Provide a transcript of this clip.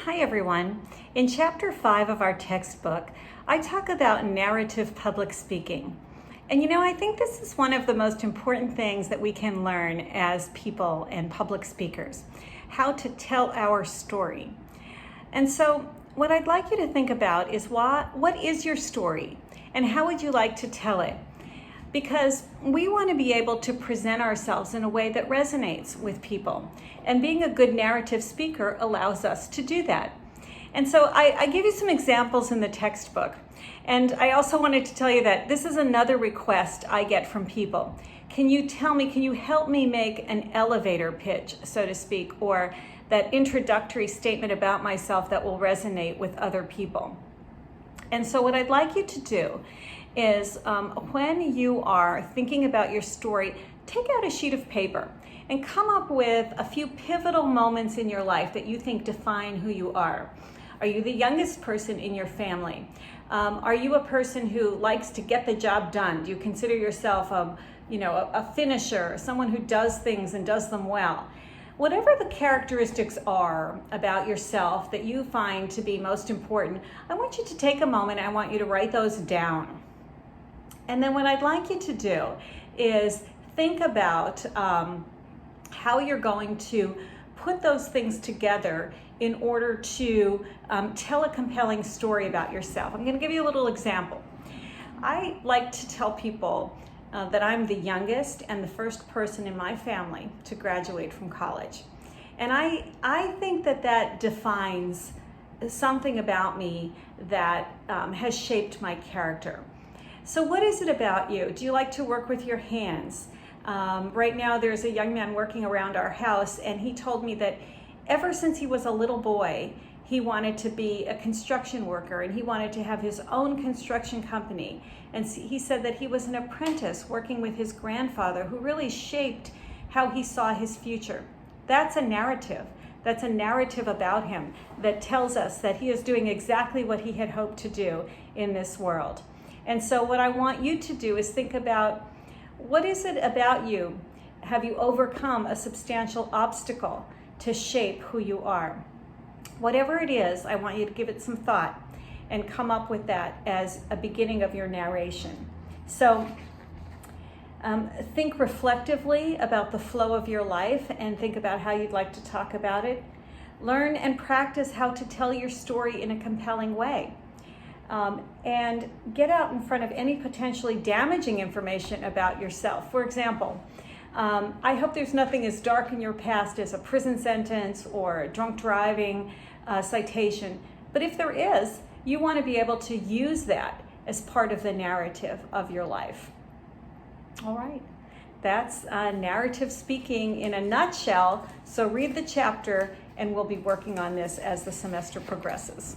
Hi everyone. In chapter 5 of our textbook, I talk about narrative public speaking. And I think this is one of the most important things that we can learn as people and public speakers, how to tell our story. And so what I'd like you to think about is what is your story and how would you like to tell it? Because we want to be able to present ourselves in a way that resonates with people. And being a good narrative speaker allows us to do that. And so I give you some examples in the textbook. And I also wanted to tell you that this is another request I get from people. Can you help me make an elevator pitch, so to speak, or that introductory statement about myself that will resonate with other people? And so what I'd like you to do is when you are thinking about your story, take out a sheet of paper and come up with a few pivotal moments in your life that you think define who you are. Are you the youngest person in your family? Are you a person who likes to get the job done? Do you consider yourself a finisher, someone who does things and does them well? Whatever the characteristics are about yourself that you find to be most important, I want you to take a moment. I want you to write those down. And then what I'd like you to do is think about how you're going to put those things together in order to tell a compelling story about yourself. I'm going to give you a little example. I like to tell people that I'm the youngest and the first person in my family to graduate from college. And I think that defines something about me that has shaped my character. So what is it about you? Do you like to work with your hands? Right now there's a young man working around our house, and he told me that ever since he was a little boy, he wanted to be a construction worker and he wanted to have his own construction company. And he said that he was an apprentice working with his grandfather who really shaped how he saw his future. That's a narrative. That's a narrative about him that tells us that he is doing exactly what he had hoped to do in this world. And so what I want you to do is think about, what is it about you? Have you overcome a substantial obstacle to shape who you are? Whatever it is, I want you to give it some thought and come up with that as a beginning of your narration. So think reflectively about the flow of your life and think about how you'd like to talk about it. Learn and practice how to tell your story in a compelling way. And get out in front of any potentially damaging information about yourself. For example, I hope there's nothing as dark in your past as a prison sentence or a drunk driving citation. But if there is, you want to be able to use that as part of the narrative of your life. All right, that's narrative speaking in a nutshell. So read the chapter, and we'll be working on this as the semester progresses.